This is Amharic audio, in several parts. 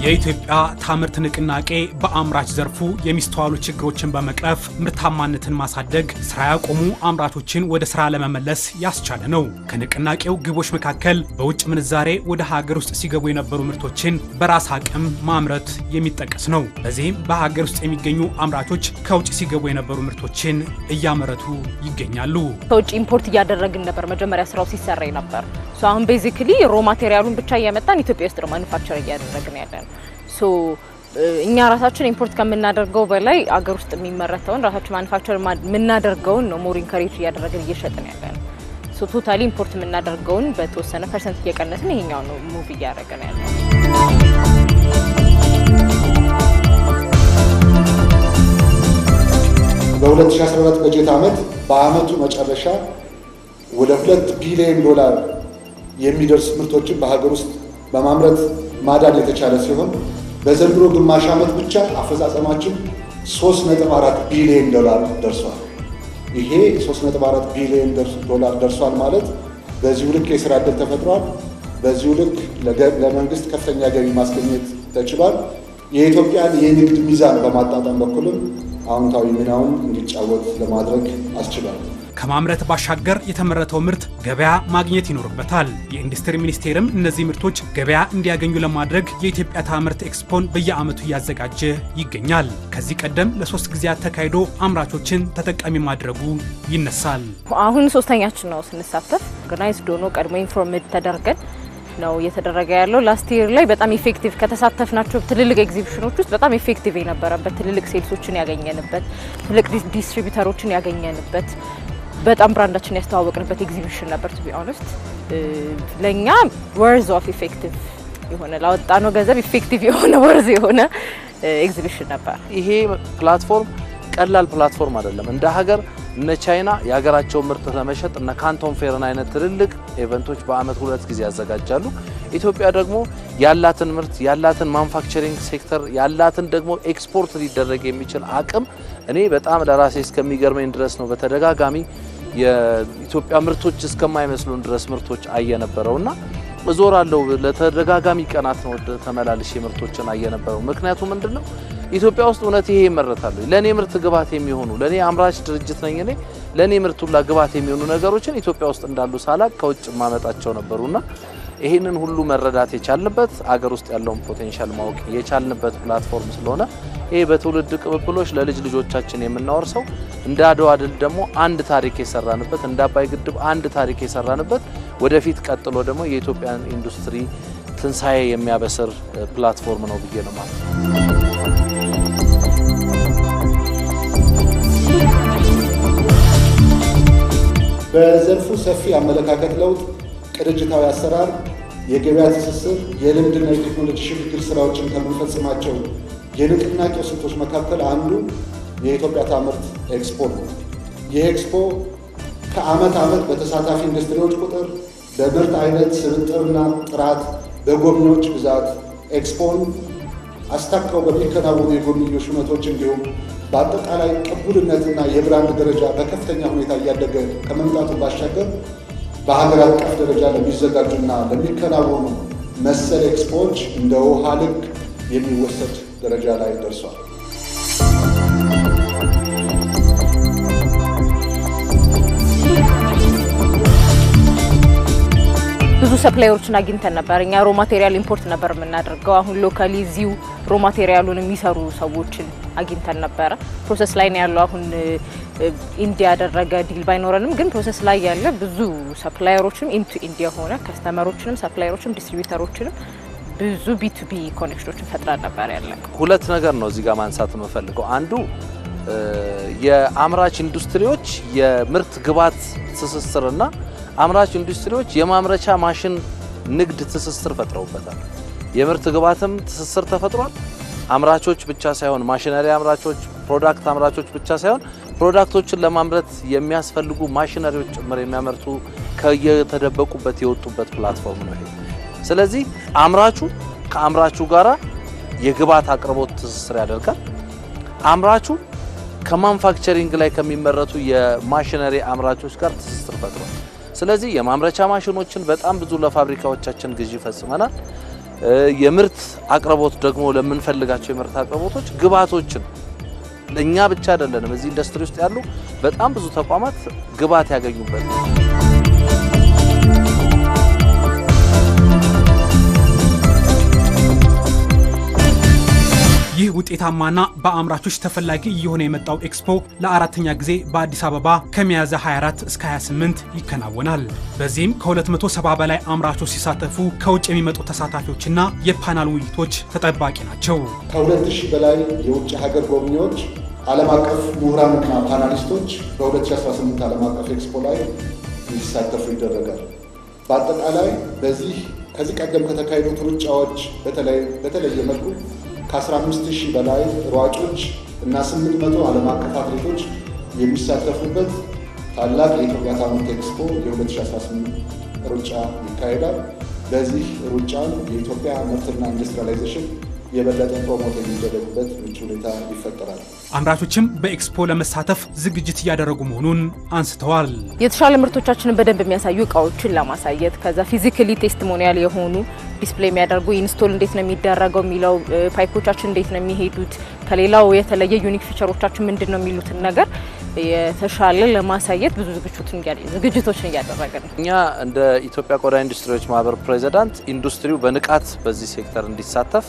የኢትዮጵያ ታምርት ንቅናቄ በአምራች ዘርፉ የሚስተዋሉ ችግሮችን በመቅረፍ ምርታማነትን ማሳደግ፣ ስራ ያቆሙ አምራቾችን ወደ ስራ ለመመለስ ያስቻለ ነው። ከንቅናቄው ግቦች መካከል በውጭ ምንዛሬ ወደ ሀገር ውስጥ ሲገቡ የነበሩ ምርቶችን በራስ አቅም ማምረት የሚጠቀስ ነው። በዚህም በሀገር ውስጥ የሚገኙ አምራቾች ከውጭ ሲገቡ የነበሩ ምርቶችን እያመረቱ ይገኛሉ። ከውጭ ኢምፖርት እያደረግን ነበር መጀመሪያ ስራው ሲሰራ ነበር። አሁን ቤዚክሊ ሮ ማቴሪያሉን ብቻ እያመጣን ኢትዮጵያ ውስጥ ማኑፋክቸር እያደረግን ያለን እኛ ራሳችን ኢምፖርት ከምናደርገው በላይ አገር ውስጥ የሚመረተውን ራሳችን ማኑፋክቸር የምናደርገውን ነው ሞር ኢንከሬጅ እያደረግን እየሸጥን ያለን። ቶታሊ ኢምፖርት የምናደርገውን በተወሰነ ፐርሰንት እየቀነስን ይሄኛው ነው ሙቭ እያደረግን ያለን። በ2014 በጀት ዓመት በአመቱ መጨረሻ ወደ $2 ቢሊዮን የሚደርስ ምርቶችን በሀገር ውስጥ በማምረት ማዳን የተቻለ ሲሆን በዘንድሮ ግማሽ ዓመት ብቻ አፈጻጸማችን $3.4 ቢሊዮን ደርሷል። ይሄ $3.4 ቢሊዮን ደርሷል ማለት በዚሁ ልክ የሥራ ዕድል ተፈጥሯል። በዚሁ ልክ ለመንግስት ከፍተኛ ገቢ ማስገኘት ተችሏል። የኢትዮጵያን የንግድ ሚዛን በማጣጣም በኩልም አዎንታዊ ሚናውን እንዲጫወት ለማድረግ አስችሏል። ከማምረት ባሻገር የተመረተው ምርት ገበያ ማግኘት ይኖርበታል። የኢንዱስትሪ ሚኒስቴርም እነዚህ ምርቶች ገበያ እንዲያገኙ ለማድረግ የኢትዮጵያ ታምርት ኤክስፖን በየዓመቱ እያዘጋጀ ይገኛል። ከዚህ ቀደም ለ3 ጊዜያት ተካሂዶ አምራቾችን ተጠቃሚ ማድረጉ ይነሳል። አሁን ሶስተኛችን ነው ስንሳተፍ። ኦርጋናይዝድ ሆኖ ቀድሞ ኢንፎርሜት ተደርገን ነው እየተደረገ ያለው። ላስት ይር ላይ በጣም ኢፌክቲቭ ከተሳተፍናቸው ትልልቅ ኤግዚቢሽኖች ውስጥ በጣም ኢፌክቲቭ የነበረበት፣ ትልልቅ ሴልሶችን ያገኘንበት፣ ትልልቅ ዲስትሪቢዩተሮችን ያገኘንበት፣ በጣም ብራንዳችን ያስተዋወቅንበት ኤግዚቢሽን ነበር። ቱ ቢ ኦነስት ለኛ ወርዝ ኦፍ ኢፌክቲቭ የሆነ ላወጣነው ገንዘብ ኢፌክቲቭ የሆነ ወርዝ የሆነ ኤግዚቢሽን ነበር። ይሄ ፕላትፎርም ቀላል ፕላትፎርም አይደለም። እንደ ሀገር እነ ቻይና የሀገራቸውን ምርት ለመሸጥ እነ ካንቶን ፌርን አይነት ትልልቅ ኢቨንቶች በአመት 2 ጊዜ ያዘጋጃሉ። ኢትዮጵያ ደግሞ ያላትን ምርት ያላትን ማኑፋክቸሪንግ ሴክተር ያላትን ደግሞ ኤክስፖርት ሊደረግ የሚችል አቅም እኔ በጣም ለራሴ እስከሚገርመኝ ድረስ ነው በተደጋጋሚ የኢትዮጵያ ምርቶች እስከማይመስሉን ድረስ ምርቶች አየነበረውና እዞራለሁ ለተደጋጋሚ ቀናት ነው ተመላልሼ ምርቶችን አየነበረው። ምክንያቱም ምንድነው ኢትዮጵያ ውስጥ እውነት ይሄ ይመረታሉ ለኔ ምርት ግባት የሚሆኑ ለኔ አምራች ድርጅት ነኝ እኔ ለኔ ምርቱ ለግባት የሚሆኑ ነገሮችን ኢትዮጵያ ውስጥ እንዳሉ ሳላቅ ከውጭ ማመጣቸው ነበርና ይሄንን ሁሉ መረዳት የቻልንበት አገር ውስጥ ያለውን ፖቴንሻል ማወቅ የቻልንበት ፕላትፎርም ስለሆነ ይሄ በትውልድ ቅብብሎች ለልጅ ልጆቻችን የምናወርሰው እንደ አድዋ ድል ደግሞ አንድ ታሪክ የሰራንበት እንደ አባይ ግድብ አንድ ታሪክ የሰራንበት ወደፊት ቀጥሎ ደግሞ የኢትዮጵያን ኢንዱስትሪ ትንሳኤ የሚያበስር ፕላትፎርም ነው ብዬ ነው ማለት ነው። በዘርፉ ሰፊ አመለካከት ለውጥ፣ ቅንጅታዊ አሰራር፣ የገበያ ትስስር፣ የልምድና የቴክኖሎጂ ሽግግር ስራዎችን ከምንፈጽማቸው የንቅናቄው ስልቶች መካከል አንዱ የኢትዮጵያ ታምርት ኤክስፖ ነው። ይህ ኤክስፖ ከዓመት ዓመት በተሳታፊ ኢንዱስትሪዎች ቁጥር፣ በምርት አይነት ስብጥርና ጥራት፣ በጎብኚዎች ብዛት ኤክስፖን አስታከው በሚከናወኑ የጎብኚዎች ሁነቶች እንዲሁም በአጠቃላይ ቅቡልነትና የብራንድ ደረጃ በከፍተኛ ሁኔታ እያደገ ከመምጣቱ ባሻገር በሀገር አቀፍ ደረጃ ለሚዘጋጁና ለሚከናወኑ መሰል ኤክስፖዎች እንደ ውሃ ልክ የሚወሰድ ደረጃ ላይ ደርሷል። ብዙ ሰፕላየሮችን አግኝተን ነበር። እኛ ሮ ማቴሪያል ኢምፖርት ነበር የምናደርገው። አሁን ሎካሊ ዚው ሮ ማቴሪያሉን የሚሰሩ ሰዎችን አግኝተን ነበር። ፕሮሰስ ላይ ነው ያለው። አሁን ኢንዲያ ያደረገ ዲል ባይኖረንም ግን ፕሮሰስ ላይ ያለ ብዙ ሰፕላየሮችን ኢንቱ ኢንዲያ ሆነ ከስተመሮችንም ሰፕላየሮችንም ዲስትሪቢዩተሮችንም ብዙ ቢ2ቢ ኮኔክሽኖችን ፈጥረን ነበር ያለ። ሁለት ነገር ነው እዚህ ጋር ማንሳት የምፈልገው። አንዱ የአምራች ኢንዱስትሪዎች የምርት ግብዓት ትስስርና አምራች ኢንዱስትሪዎች የማምረቻ ማሽን ንግድ ትስስር ፈጥረውበታል። የምርት ግብዓትም ትስስር ተፈጥሯል። አምራቾች ብቻ ሳይሆን ማሽነሪ አምራቾች፣ ፕሮዳክት አምራቾች ብቻ ሳይሆን ፕሮዳክቶችን ለማምረት የሚያስፈልጉ ማሽነሪዎች ጭምር የሚያመርቱ ከየተደበቁበት የወጡበት ፕላትፎርም ነው ይሄ። ስለዚህ አምራቹ ከአምራቹ ጋራ የግብዓት አቅርቦት ትስስር ያደርጋል። አምራቹ ከማኑፋክቸሪንግ ላይ ከሚመረቱ የማሽነሪ አምራቾች ጋር ትስስር ፈጥሯል። ስለዚህ የማምረቻ ማሽኖችን በጣም ብዙ ለፋብሪካዎቻችን ግዢ ፈጽመናል። የምርት አቅርቦት ደግሞ ለምንፈልጋቸው የምርት አቅርቦቶች ግብዓቶችን ለኛ ብቻ አይደለም እዚህ ኢንዱስትሪ ውስጥ ያሉ በጣም ብዙ ተቋማት ግብዓት ያገኙበት ነው። ይህ ውጤታማና በአምራቾች ተፈላጊ እየሆነ የመጣው ኤክስፖ ለአራተኛ ጊዜ በአዲስ አበባ ከሚያዝያ 24 እስከ 28 ይከናወናል። በዚህም ከ270 በላይ አምራቾች ሲሳተፉ ከውጭ የሚመጡ ተሳታፊዎችና የፓናል ውይይቶች ተጠባቂ ናቸው። ከ2000 በላይ የውጭ ሀገር ጎብኚዎች፣ ዓለም አቀፍ ምሁራንና ፓናሊስቶች በ2018 ዓለም አቀፍ ኤክስፖ ላይ እንዲሳተፉ ይደረጋል። በአጠቃላይ ከዚህ ቀደም ከተካሄዱት ሩጫዎች በተለየ መልኩ ከ15000 በላይ ሯጮች እና 800 ዓለም አቀፍ አትሌቶች የሚሳተፉበት ታላቅ የኢትዮጵያ ታምርት ኤክስፖ የ2018 ሩጫ ይካሄዳል። በዚህ ሩጫን የኢትዮጵያ ምርትና ኢንዱስትሪያላይዜሽን የበለጠ ፕሮሞት የሚደረግበት ምቹ ሁኔታ ይፈጠራል። አምራቾችም በኤክስፖ ለመሳተፍ ዝግጅት እያደረጉ መሆኑን አንስተዋል። የተሻለ ምርቶቻችንን በደንብ የሚያሳዩ እቃዎችን ለማሳየት ከዛ ፊዚካሊ ቴስቲሞኒያል የሆኑ ዲስፕሌይ የሚያደርጉ ኢንስቶል እንዴት ነው የሚደረገው የሚለው ፓይፖቻችን እንዴት ነው የሚሄዱት ከሌላው የተለየ ዩኒክ ፊቸሮቻችን ምንድነው የሚሉትን ነገር የተሻለ ለማሳየት ብዙ ዝግጅቶችን እያደረግን ነው። እኛ እንደ ኢትዮጵያ ቆዳ ኢንዱስትሪዎች ማህበር ፕሬዚዳንት ኢንዱስትሪው በንቃት በዚህ ሴክተር እንዲሳተፍ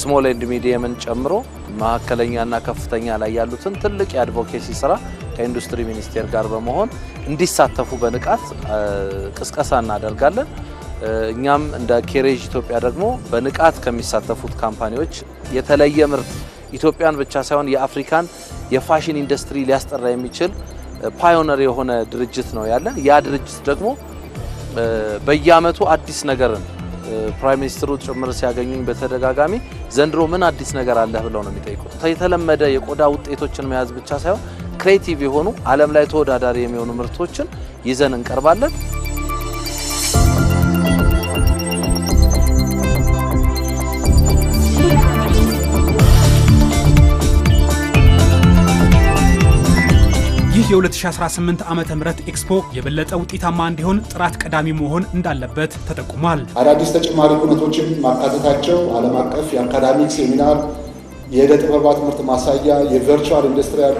ስሞል ኤንድ ሚዲየምን ጨምሮ መካከለኛና ከፍተኛ ላይ ያሉትን ትልቅ የአድቮኬሲ ስራ ከኢንዱስትሪ ሚኒስቴር ጋር በመሆን እንዲሳተፉ በንቃት ቅስቀሳ እናደርጋለን። እኛም እንደ ኬሬጅ ኢትዮጵያ ደግሞ በንቃት ከሚሳተፉት ካምፓኒዎች የተለየ ምርት ኢትዮጵያን ብቻ ሳይሆን የአፍሪካን የፋሽን ኢንዱስትሪ ሊያስጠራ የሚችል ፓዮነር የሆነ ድርጅት ነው ያለን። ያ ድርጅት ደግሞ በየአመቱ አዲስ ነገርን ፕራይም ሚኒስትሩ ጭምር ሲያገኙኝ በተደጋጋሚ ዘንድሮ ምን አዲስ ነገር አለ ብለው ነው የሚጠይቁት። የተለመደ የቆዳ ውጤቶችን መያዝ ብቻ ሳይሆን ክሬቲቭ የሆኑ ዓለም ላይ ተወዳዳሪ የሚሆኑ ምርቶችን ይዘን እንቀርባለን። ይህ የ2018 ዓመተ ምህረት ኤክስፖ የበለጠ ውጤታማ እንዲሆን ጥራት ቀዳሚ መሆን እንዳለበት ተጠቁሟል። አዳዲስ ተጨማሪ ኩነቶችን ማካተታቸው ዓለም አቀፍ የአካዳሚክ ሴሚናር፣ የዕደ ጥበባት ምርት ማሳያ፣ የቨርቹዋል ኢንዱስትሪያል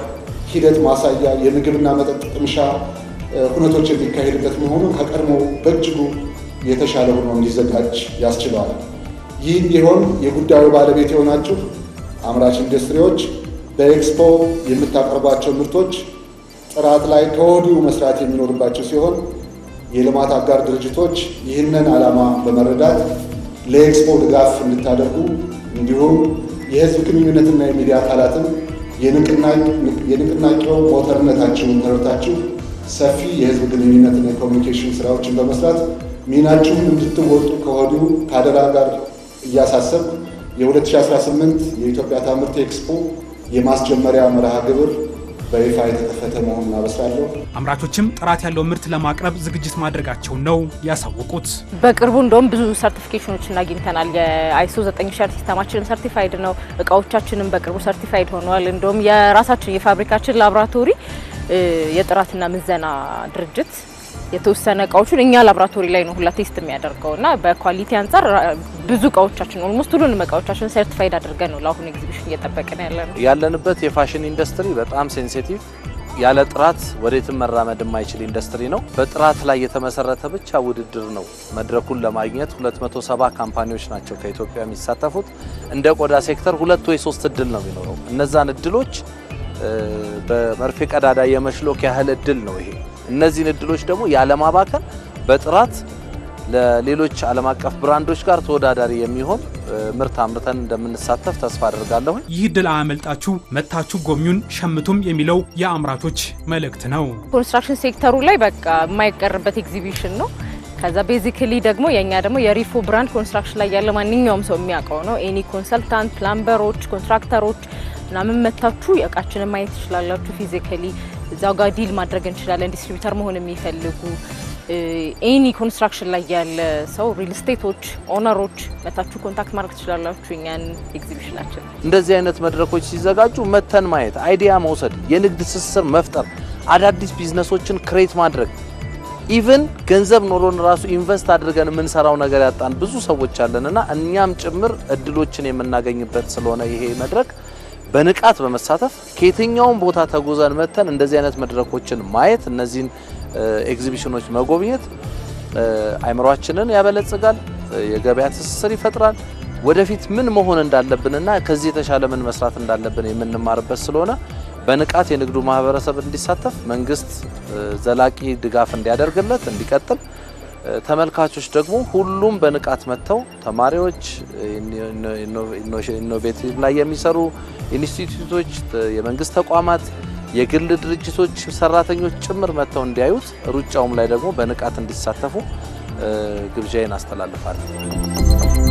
ሂደት ማሳያ፣ የምግብና መጠጥ ቅምሻ ኩነቶች የሚካሄድበት መሆኑ ከቀድሞ በእጅጉ የተሻለ ሆኖ እንዲዘጋጅ ያስችለዋል። ይህ እንዲሆን የጉዳዩ ባለቤት የሆናችሁ አምራች ኢንዱስትሪዎች በኤክስፖ የምታቀርቧቸው ምርቶች ጥራት ላይ ከወዲሁ መስራት የሚኖርባቸው ሲሆን የልማት አጋር ድርጅቶች ይህንን ዓላማ በመረዳት ለኤክስፖ ድጋፍ እንድታደርጉ እንዲሁም የሕዝብ ግንኙነትና የሚዲያ አካላትን የንቅናቄው ሞተርነታችሁን ተረድታችሁ ሰፊ የሕዝብ ግንኙነትና የኮሚኒኬሽን ስራዎችን በመስራት ሚናችሁን እንድትወጡ ከወዲሁ ከአደራ ጋር እያሳሰብ የ2018 የኢትዮጵያ ታምርት ኤክስፖ የማስጀመሪያ መርሃ ግብር በይፋ የተከፈተ መሆኑን አበስራለሁ። አምራቾችም ጥራት ያለው ምርት ለማቅረብ ዝግጅት ማድረጋቸውን ነው ያሳወቁት። በቅርቡ እንደውም ብዙ ሰርቲፊኬሽኖችን አግኝተናል። የአይሶ 9000 ሲስተማችንን ሰርቲፋይድ ነው። እቃዎቻችንን በቅርቡ ሰርቲፋይድ ሆነዋል። እንደውም የራሳችን የፋብሪካችን ላቦራቶሪ የጥራትና ምዘና ድርጅት የተወሰነ እቃዎችን እኛ ላቦራቶሪ ላይ ነው ሁላ ቴስት የሚያደርገውና በኳሊቲ አንፃር ብዙ እቃዎቻችን ኦልሞስት ሁሉንም እቃዎቻችን ሰርቲፋይድ አድርገን ነው ለአሁኑ ኤግዚቢሽን እየጠበቅን ያለንበት የፋሽን ኢንዱስትሪ በጣም ሴንሲቲቭ ያለ ጥራት ወዴትም መራመድ የማይችል ኢንዱስትሪ ነው። በጥራት ላይ የተመሰረተ ብቻ ውድድር ነው መድረኩን ለማግኘት 270 ካምፓኒዎች ናቸው ከኢትዮጵያ የሚሳተፉት። እንደ ቆዳ ሴክተር 2 ወይ 3 እድል ነው የሚኖረው። እነዛን እድሎች በመርፌ ቀዳዳ የመሽሎክ ያህል እድል ነው ይሄ። እነዚህን እድሎች ደግሞ ያለማባከን በጥራት ለሌሎች ዓለም አቀፍ ብራንዶች ጋር ተወዳዳሪ የሚሆን ምርት አምርተን እንደምንሳተፍ ተስፋ አደርጋለሁ። ይህ እድል አያመልጣችሁ፣ መታችሁ ጎብኙን፣ ሸምቱም የሚለው የአምራቾች መልእክት ነው። ኮንስትራክሽን ሴክተሩ ላይ በቃ የማይቀርበት ኤግዚቢሽን ነው። ከዛ ቤዚክሊ ደግሞ የኛ ደግሞ የሪፎ ብራንድ ኮንስትራክሽን ላይ ያለ ማንኛውም ሰው የሚያውቀው ነው። ኤኒ ኮንሰልታንት፣ ፕላምበሮች፣ ኮንትራክተሮች ምናምን መታችሁ እቃችንን ማየት ትችላላችሁ። ፊዚካሊ እዛው ጋር ዲል ማድረግ እንችላለን። ዲስትሪቢዩተር መሆን የሚፈልጉ ኤኒ ኮንስትራክሽን ላይ ያለ ሰው ሪል ስቴቶች፣ ኦነሮች መታችሁ ኮንታክት ማድረግ ትችላላችሁ እኛን ኤግዚቢሽናችን። እንደዚህ አይነት መድረኮች ሲዘጋጁ መተን ማየት፣ አይዲያ መውሰድ፣ የንግድ ትስስር መፍጠር፣ አዳዲስ ቢዝነሶችን ክሬት ማድረግ ኢቭን ገንዘብ ኖሮን ራሱ ኢንቨስት አድርገን የምንሰራው ነገር ያጣን ብዙ ሰዎች አለንና እኛም ጭምር እድሎችን የምናገኝበት ስለሆነ ይሄ መድረክ በንቃት በመሳተፍ ከየትኛውም ቦታ ተጉዘን መተን እንደዚህ አይነት መድረኮችን ማየት እነዚህን ኤግዚቢሽኖች መጎብኘት አይምሮአችንን ያበለጽጋል፣ የገበያ ትስስር ይፈጥራል፣ ወደፊት ምን መሆን እንዳለብንና ከዚህ የተሻለ ምን መስራት እንዳለብን የምንማርበት ስለሆነ በንቃት የንግዱ ማህበረሰብ እንዲሳተፍ መንግስት ዘላቂ ድጋፍ እንዲያደርግለት እንዲቀጥል ተመልካቾች ደግሞ ሁሉም በንቃት መተው ተማሪዎች ኢኖቬቲቭ ላይ የሚሰሩ ኢንስቲትዩቶች የመንግስት ተቋማት የግል ድርጅቶች ሰራተኞች ጭምር መተው እንዲያዩት ሩጫውም ላይ ደግሞ በንቃት እንዲሳተፉ ግብዣዬን አስተላልፋለሁ።